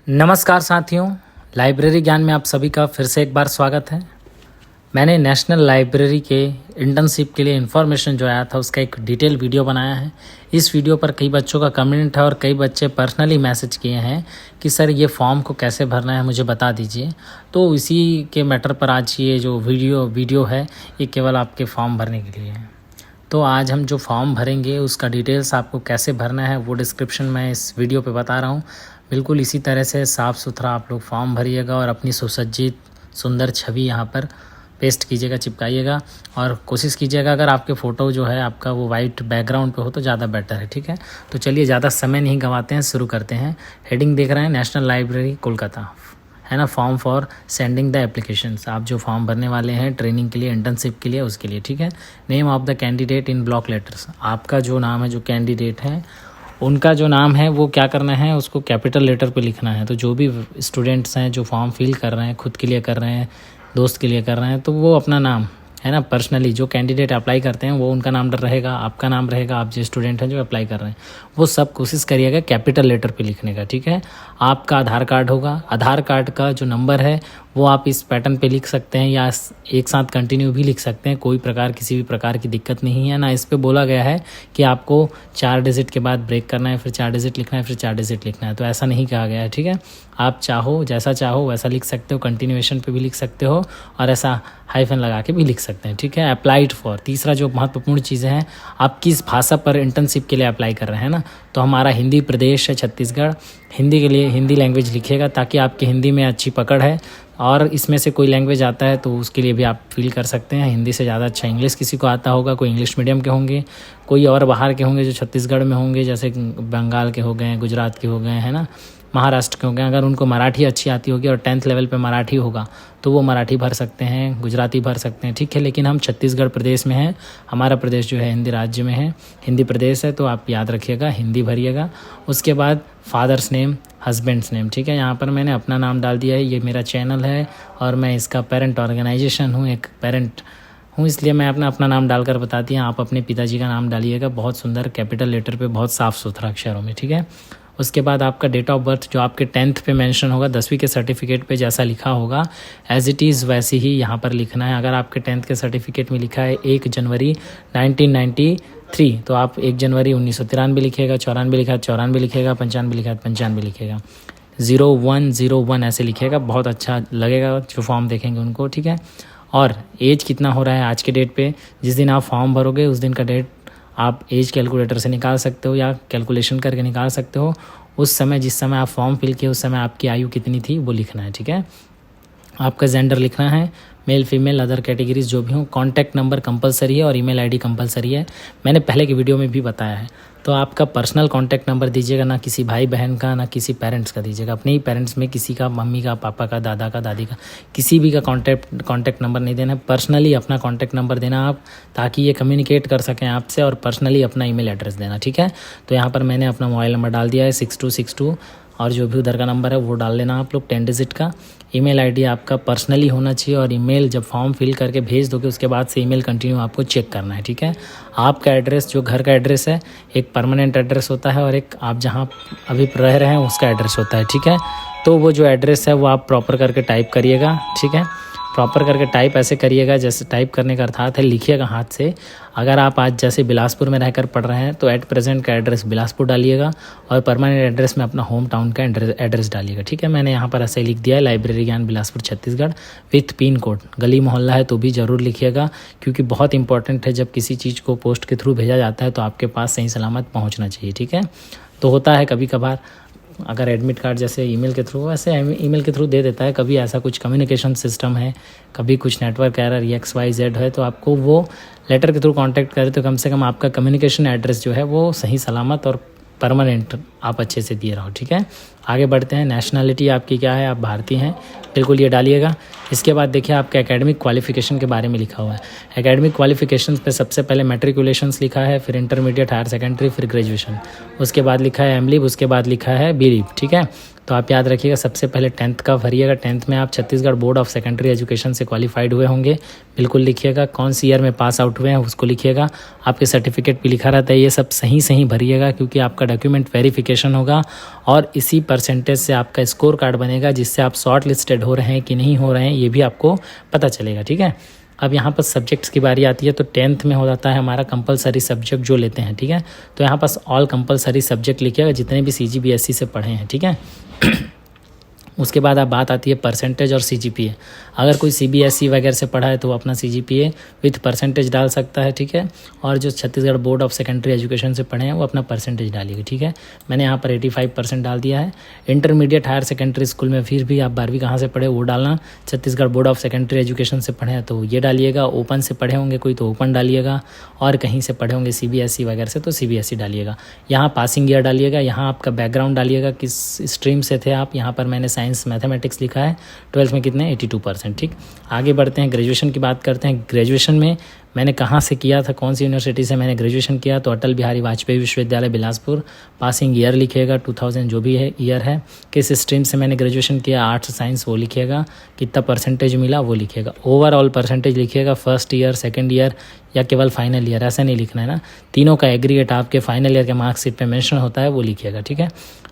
नमस्कार साथियों, लाइब्रेरी ज्ञान में आप सभी का फिर से एक बार स्वागत है। मैंने नेशनल लाइब्रेरी के इंटर्नशिप के लिए इन्फॉर्मेशन जो आया था उसका एक डिटेल वीडियो बनाया है। इस वीडियो पर कई बच्चों का कमेंट है और कई बच्चे पर्सनली मैसेज किए हैं कि सर ये फॉर्म को कैसे भरना है मुझे बता दीजिए। तो इसी के मैटर पर आज ये जो वीडियो है ये केवल आपके फॉर्म भरने के लिए है। तो आज हम जो फॉर्म भरेंगे उसका डिटेल्स आपको कैसे भरना है वो डिस्क्रिप्शन में इस वीडियो पे बता रहा हूँ। बिल्कुल इसी तरह से साफ़ सुथरा आप लोग फॉर्म भरिएगा और अपनी सुसज्जित सुंदर छवि यहाँ पर पेस्ट कीजिएगा, चिपकाइएगा और कोशिश कीजिएगा अगर आपके फ़ोटो जो है आपका वो वाइट बैकग्राउंड पे हो तो ज़्यादा बेटर है। ठीक है, तो चलिए ज़्यादा समय नहीं गंवाते हैं, शुरू करते हैं। हेडिंग देख रहे हैं नेशनल लाइब्रेरी कोलकाता, है ना। Form for sending the applications, आप जो फॉर्म भरने वाले हैं ट्रेनिंग के लिए, इंटर्नशिप के लिए, उसके लिए। ठीक है, name of the candidate in block letters, आपका जो नाम है, जो कैंडिडेट है उनका जो नाम है वो क्या करना है, उसको कैपिटल लेटर पे लिखना है। तो जो भी स्टूडेंट्स हैं जो फॉर्म फिल कर रहे हैं, खुद के लिए कर रहे हैं, दोस्त के लिए कर रहे हैं, तो वो अपना नाम है ना, पर्सनली जो कैंडिडेट अप्लाई करते हैं वो उनका नाम रहेगा, आपका नाम रहेगा, आप जो स्टूडेंट हैं जो अप्लाई कर रहे हैं वो सब कोशिश करिएगा कैपिटल लेटर पे लिखने का। ठीक है, आपका आधार कार्ड होगा, आधार कार्ड का जो नंबर है वो आप इस पैटर्न पे लिख सकते हैं या एक साथ कंटिन्यू भी लिख सकते हैं, कोई किसी भी प्रकार की दिक्कत नहीं है ना। इस पे बोला गया है कि आपको 4 डिजिट के बाद ब्रेक करना है, फिर 4 डिजिट लिखना है, फिर 4 डिजिट लिखना है, तो ऐसा नहीं कहा गया है। ठीक है, आप चाहो जैसा चाहो वैसा लिख सकते हो, कंटिन्यूएशन पे भी लिख सकते हो और ऐसा हाइफन लगा के भी लिख सकते हैं। ठीक है, अप्लाइड फॉर, तीसरा जो महत्वपूर्ण चीज़ें हैं, आप किस भाषा पर इंटर्नशिप के लिए अप्लाई कर रहे हैं ना। तो हमारा हिंदी प्रदेश है छत्तीसगढ़, हिंदी के लिए हिंदी लैंग्वेज लिखिएगा ताकि आपकी हिंदी में अच्छी पकड़ है। और इसमें से कोई लैंग्वेज आता है तो उसके लिए भी आप फील कर सकते हैं। हिंदी से ज़्यादा अच्छा इंग्लिश किसी को आता होगा, कोई इंग्लिश मीडियम के होंगे, कोई और बाहर के होंगे जो छत्तीसगढ़ में होंगे, जैसे बंगाल के हो गए, गुजरात के हो गए, है ना, महाराष्ट्र के हो गए। अगर उनको मराठी अच्छी आती होगी और 10th लेवल पे मराठी होगा तो वो मराठी भर सकते हैं, गुजराती भर सकते हैं। ठीक है, लेकिन हम छत्तीसगढ़ प्रदेश में हैं, हमारा प्रदेश जो है हिंदी राज्य में है, हिंदी प्रदेश है, तो आप याद रखिएगा हिंदी भरिएगा। उसके बाद फादर्स नेम, हस्बैंड्स नेम। ठीक है, यहाँ पर मैंने अपना नाम डाल दिया है, ये मेरा चैनल है और मैं इसका पेरेंट ऑर्गेनाइजेशन हूँ, एक पेरेंट हूँ, इसलिए मैं अपना नाम डालकर बताती हूँ। आप अपने पिताजी का नाम डालिएगा बहुत सुंदर कैपिटल लेटर पे, बहुत साफ़ सुथरा अक्षरों में। ठीक है, उसके बाद आपका डेट ऑफ बर्थ जो आपके 10th पे मेंशन होगा, 10वीं के सर्टिफिकेट पे जैसा लिखा होगा एज इट इज़ वैसे ही यहाँ पर लिखना है। अगर आपके 10th के सर्टिफिकेट में लिखा है 1 जनवरी 1993 तो आप 1 जनवरी 1993 लिखिएगा, 94 लिखा है 94 लिखेगा, 95 लिखा है 95 लिखेगा, 0101 ऐसे लिखिएगा, बहुत अच्छा लगेगा जो फॉर्म देखेंगे उनको। ठीक है, और एज कितना हो रहा है आज के डेट पे, जिस दिन आप फॉर्म भरोगे उस दिन का डेट आप एज कैलकुलेटर से निकाल सकते हो या कैलकुलेशन करके निकाल सकते हो। उस समय जिस समय आप फॉर्म फिल किए उस समय आपकी आयु कितनी थी वो लिखना है। ठीक है, आपका जेंडर लिखना है, मेल फीमेल अदर कैटेगरीज जो भी हो। कॉन्टैक्ट नंबर कंपलसरी है और ईमेल आईडी कंपलसरी है, मैंने पहले की वीडियो में भी बताया है। तो आपका पर्सनल कॉन्टैक्ट नंबर दीजिएगा, ना किसी भाई बहन का, ना किसी पेरेंट्स का दीजिएगा। अपने ही पेरेंट्स में किसी का, मम्मी का, पापा का, दादा का, दादी का, किसी भी का कॉन्टैक्ट नंबर नहीं देना है। पर्सनली अपना कॉन्टैक्ट नंबर देना आप, ताकि ये कम्युनिकेट कर सकें आपसे, और पर्सनली अपना ईमेल एड्रेस देना। ठीक है, तो यहाँ पर मैंने अपना मोबाइल नंबर डाल दिया है 6262 और जो भी उधर का नंबर है वो डाल लेना आप लोग 10 डिजिट का। ईमेल आईडी आपका पर्सनली होना चाहिए और ईमेल जब फॉर्म फिल करके भेज दोगे उसके बाद से ईमेल कंटिन्यू आपको चेक करना है। ठीक है, आपका एड्रेस जो घर का एड्रेस है, एक परमानेंट एड्रेस होता है और एक आप जहाँ अभी रह रहे हैं उसका एड्रेस होता है। ठीक है, तो वो जो एड्रेस है वो आप प्रॉपर करके टाइप करिएगा। ठीक है, प्रॉपर करके टाइप ऐसे करिएगा, जैसे टाइप करने का अर्थात है लिखिएगा हाथ से। अगर आप आज जैसे बिलासपुर में रहकर पढ़ रहे हैं तो एट प्रेजेंट का एड्रेस बिलासपुर डालिएगा और परमानेंट एड्रेस में अपना होम टाउन का एड्रेस डालिएगा। ठीक है, मैंने यहाँ पर ऐसे लिख दिया है, लाइब्रेरी ज्ञान Bilaspur Chhattisgarh with pin code. गली मोहल्ला है तो भी ज़रूर लिखिएगा, क्योंकि बहुत इंपॉर्टेंट है, जब किसी चीज़ को पोस्ट के थ्रू भेजा जाता है तो आपके पास सही सलामत पहुँचना चाहिए। ठीक है, तो होता है कभी कभार अगर एडमिट कार्ड जैसे ईमेल के थ्रू, वैसे ईमेल के थ्रू दे देता है, कभी ऐसा कुछ कम्युनिकेशन सिस्टम है, कभी कुछ नेटवर्क एरर XYZ है, तो आपको वो लेटर के थ्रू कांटेक्ट करे तो कम से कम आपका कम्युनिकेशन एड्रेस जो है वो सही सलामत और परमानेंट आप अच्छे से दिए रहो। ठीक है, आगे बढ़ते हैं। नेशनलिटी आपकी क्या है, आप भारतीय हैं, बिल्कुल ये डालिएगा। इसके बाद देखिए आपके एकेडमिक क्वालिफिकेशन के बारे में लिखा हुआ है। एकेडमिक क्वालिफिकेशन पे सबसे पहले मैट्रिकुलेशंस लिखा है, फिर इंटरमीडिएट, हायर सेकेंडरी, फिर ग्रेजुएशन, उसके बाद लिखा है एमलिब, उसके बाद लिखा है बीलिब। ठीक है, तो आप याद रखिएगा, सबसे पहले 10th का भरिएगा। 10th में आप Chhattisgarh board of secondary education से क्वालिफाइड हुए होंगे, बिल्कुल लिखिएगा। कौन सी ईयर में पास आउट हुए हैं उसको लिखिएगा। आपके सर्टिफिकेट भी लिखा रहता है, ये सब सही सही भरिएगा, क्योंकि आपका डॉक्यूमेंट वेरिफिकेशन होगा और इसी परसेंटेज से आपका स्कोर कार्ड बनेगा, जिससे आप शॉर्ट लिस्टेड हो रहे हैं कि नहीं हो रहे हैं ये भी आपको पता चलेगा। ठीक है, अब यहाँ पर सब्जेक्ट्स की बारी आती है। तो 10th में हो जाता है हमारा कंपलसरी सब्जेक्ट जो लेते हैं। ठीक है, तो यहाँ पर ऑल कंपलसरी सब्जेक्ट लिखिएगा जितने भी CGBSE से पढ़े हैं। ठीक है, उसके बाद अब बात आती है परसेंटेज और CGPA। अगर कोई CBSE वगैरह से पढ़ा है तो वो अपना CGPA विथ परसेंटेज डाल सकता है। ठीक है, और जो Chhattisgarh board of secondary education से पढ़े हैं वो अपना परसेंटेज डालिएगा। ठीक है, मैंने यहाँ पर 85% डाल दिया है। इंटरमीडिएट हायर सेकेंडरी स्कूल में फिर भी आप 12वीं कहाँ से पढ़े वो डालना। Chhattisgarh board of secondary education से पढ़े हैं तो ये डालिएगा। ओपन से पढ़े होंगे कोई तो ओपन डालिएगा, और कहीं से पढ़े होंगे CBSE वगैरह से तो CBSE डालिएगा। यहाँ पासिंग ईयर डालिएगा। यहाँ आपका बैकग्राउंड डालिएगा, किस स्ट्रीम से थे आप। यहाँ पर मैंने साइंस मैथमेटिक्स लिखा है। 12th में कितने 82%। ठीक, आगे बढ़ते हैं, ग्रेजुएशन की बात करते हैं। ग्रेजुएशन में मैंने कहाँ से किया था, कौन सी यूनिवर्सिटी से मैंने ग्रेजुएशन किया, तो अटल बिहारी वाजपेयी विश्वविद्यालय बिलासपुर। पासिंग ईयर लिखिएगा 2000 जो भी है ईयर है। किस स्ट्रीम से मैंने ग्रेजुएशन किया, आर्ट्स साइंस, वो लिखिएगा। कितना परसेंटेज मिला वो लिखिएगा। ओवरऑल परसेंटेज लिखिएगा, फर्स्ट ईयर, सेकेंड ईयर या केवल फाइनल ईयर, ऐसा नहीं लिखना है ना। तीनों का एग्रीगेट आपके फाइनल ईयर के मार्कशीट पे मेंशन होता है, वो लिखिएगा। ठीक है,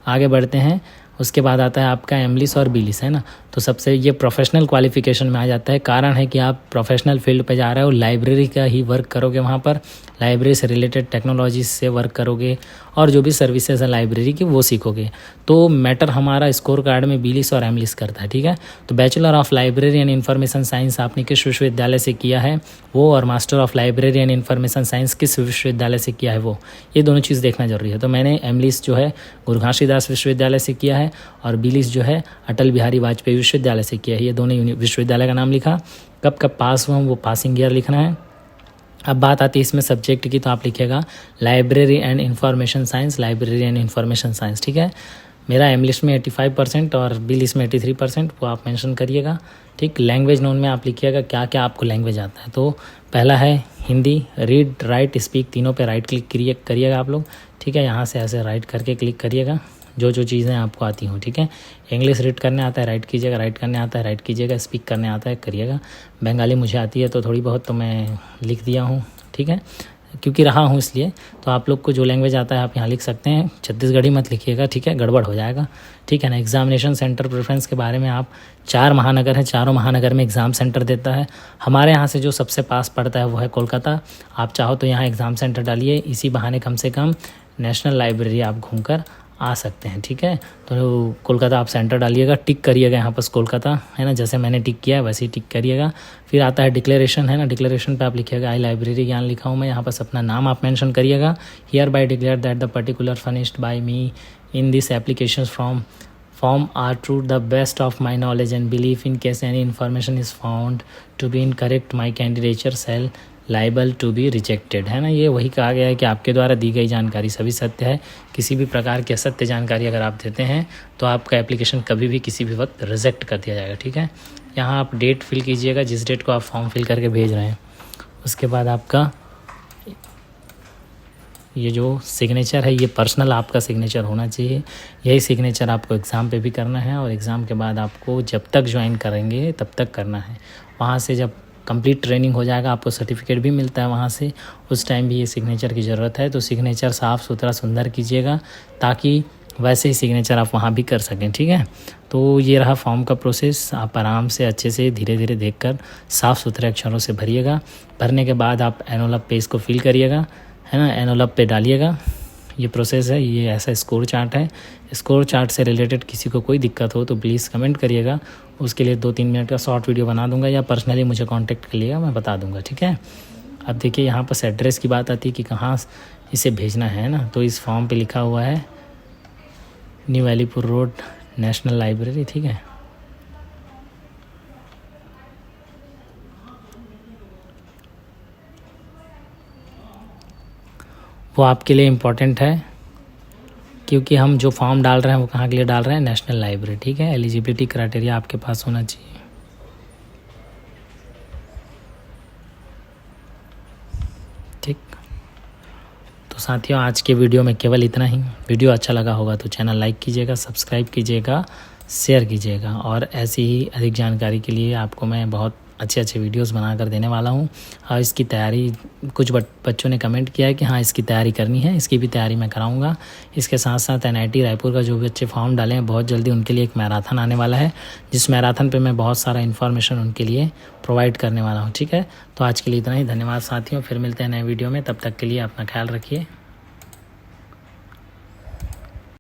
आगे बढ़ते हैं। उसके बाद आता है आपका एमलिस और बीलिस, है ना। तो सबसे ये प्रोफेशनल क्वालिफिकेशन में आ जाता है। कारण है कि आप प्रोफेशनल फील्ड पे जा रहे हो, लाइब्रेरी का ही वर्क करोगे, वहाँ पर लाइब्रेरी से रिलेटेड टेक्नोलॉजी से वर्क करोगे और जो भी सर्विसेज है लाइब्रेरी की वो सीखोगे। तो मैटर हमारा स्कोर कार्ड में बीलिस और एमलिस करता है। ठीक है, तो bachelor of library and information science आपने किस विश्वविद्यालय से किया है वो, और master of library and information science किस विश्वविद्यालय से किया है वो, ये दोनों चीज़ देखना जरूरी है। तो मैंने एमलिस जो है गुरु घासीदास विश्वविद्यालय से किया है और बीलिस जो है अटल बिहारी वाजपेयी विश्वविद्यालय से किया है। ये दोनों विश्वविद्यालय का नाम लिखा। कब कब पास हुआ वो पासिंग ईयर लिखना है। अब बात आती है इसमें सब्जेक्ट की, तो आप लिखिएगा library and information science, library and information science. ठीक है, मेरा एमलिस में 85% और बीलिस में 83%, वो आप मेंशन करिएगा। ठीक, लैंग्वेज नोन में आप लिखिएगा क्या क्या आपको लैंग्वेज आता है। तो पहला है हिंदी, रीड राइट स्पीक तीनों पे राइट क्लिक करिएगा आप लोग। ठीक है, यहाँ से ऐसे राइट करके क्लिक करिएगा जो जो चीज़ें आपको आती हों। ठीक है, इंग्लिश रीड करने आता है राइट कीजिएगा, राइट करने आता है राइट कीजिएगा, स्पीक करने आता है करिएगा। बंगाली मुझे आती है तो थोड़ी बहुत तो मैं लिख दिया हूँ। ठीक है, क्योंकि रहा हूँ इसलिए। तो आप लोग को जो लैंग्वेज आता है आप यहाँ लिख सकते हैं, छत्तीसगढ़ी मत लिखिएगा। ठीक है, गड़बड़ हो जाएगा। ठीक है ना। एग्जामिनेशन सेंटर प्रेफरेंस के बारे में, आप 4 महानगर हैं, चारों महानगर में एग्ज़ाम सेंटर देता है। हमारे यहाँ से जो सबसे पास पड़ता है वो है कोलकाता। आप चाहो तो यहाँ एग्ज़ाम सेंटर डालिए, इसी बहाने कम से कम नेशनल लाइब्रेरी आप घूमकर आ सकते हैं। ठीक है, तो कोलकाता आप सेंटर डालिएगा, टिक करिएगा यहाँ पर कोलकाता, है ना, जैसे मैंने टिक किया है वैसे ही टिक करिएगा। फिर आता है डिक्लेरेशन, है ना। डिक्लेरेशन पे आप लिखिएगा आई लाइब्रेरी ज्ञान लिखा हूँ मैं, यहाँ पर अपना नाम आप मेंशन करिएगा। Here bye declare that the particular furnished bye me in this application form are to the best of my knowledge and belief. In case any information is found to be incorrect, my candidature shall liable to be rejected, है ना। ये वही कहा गया है कि आपके द्वारा दी गई जानकारी सभी सत्य है। किसी भी प्रकार की असत्य जानकारी अगर आप देते हैं तो आपका एप्लीकेशन कभी भी किसी भी वक्त रिजेक्ट कर दिया जाएगा। ठीक है, यहाँ आप डेट फिल कीजिएगा जिस डेट को आप फॉर्म फिल करके भेज रहे हैं। उसके बाद आपका ये जो सिग्नेचर है ये पर्सनल आपका सिग्नेचर होना चाहिए। यही सिग्नेचर आपको एग्ज़ाम पे भी करना है और एग्ज़ाम के बाद आपको जब तक ज्वाइन करेंगे तब तक करना है। वहाँ से जब कंप्लीट ट्रेनिंग हो जाएगा आपको सर्टिफिकेट भी मिलता है वहाँ से, उस टाइम भी ये सिग्नेचर की ज़रूरत है। तो सिग्नेचर साफ़ सुथरा सुंदर कीजिएगा ताकि वैसे ही सिग्नेचर आप वहाँ भी कर सकें। ठीक है, तो ये रहा फॉर्म का प्रोसेस। आप आराम से अच्छे से धीरे धीरे देखकर साफ़ सुथरे अक्षरों से भरिएगा। भरने के बाद आप एनवलप पे इसको फिल करिएगा, है ना, एनवलप पे डालिएगा। ये प्रोसेस है, ये ऐसा स्कोर चार्ट है। स्कोर चार्ट से रिलेटेड किसी को कोई दिक्कत हो तो प्लीज़ कमेंट करिएगा, उसके लिए 2-3 मिनट का शॉर्ट वीडियो बना दूंगा या पर्सनली मुझे कांटेक्ट करिएगा, मैं बता दूंगा। ठीक है, अब देखिए यहाँ पर एड्रेस की बात आती है कि कहाँ इसे भेजना है ना। तो इस फॉर्म पे लिखा हुआ है new Alipur road national library. ठीक है, वो आपके लिए इम्पोर्टेंट है क्योंकि हम जो फॉर्म डाल रहे हैं वो कहाँ के लिए डाल रहे हैं, नेशनल लाइब्रेरी। ठीक है, एलिजिबिलिटी क्राइटेरिया आपके पास होना चाहिए। ठीक, तो साथियों आज के वीडियो में केवल इतना ही। वीडियो अच्छा लगा होगा तो चैनल लाइक कीजिएगा, सब्सक्राइब कीजिएगा, शेयर कीजिएगा और ऐसी ही अधिक जानकारी के लिए आपको मैं बहुत अच्छे वीडियोस बनाकर देने वाला हूं। और इसकी तैयारी कुछ बच्चों ने कमेंट किया है कि हाँ इसकी तैयारी करनी है, इसकी भी तैयारी मैं कराऊंगा। इसके साथ साथ NIT रायपुर का जो भी बच्चे फॉर्म डाले हैं बहुत जल्दी उनके लिए एक मैराथन आने वाला है, जिस मैराथन पे मैं बहुत सारा इन्फॉर्मेशन उनके लिए प्रोवाइड करने वाला हूँ। ठीक है, तो आज के लिए इतना ही। धन्यवाद साथियों, फिर मिलते हैं नए वीडियो में। तब तक के लिए अपना ख्याल रखिए।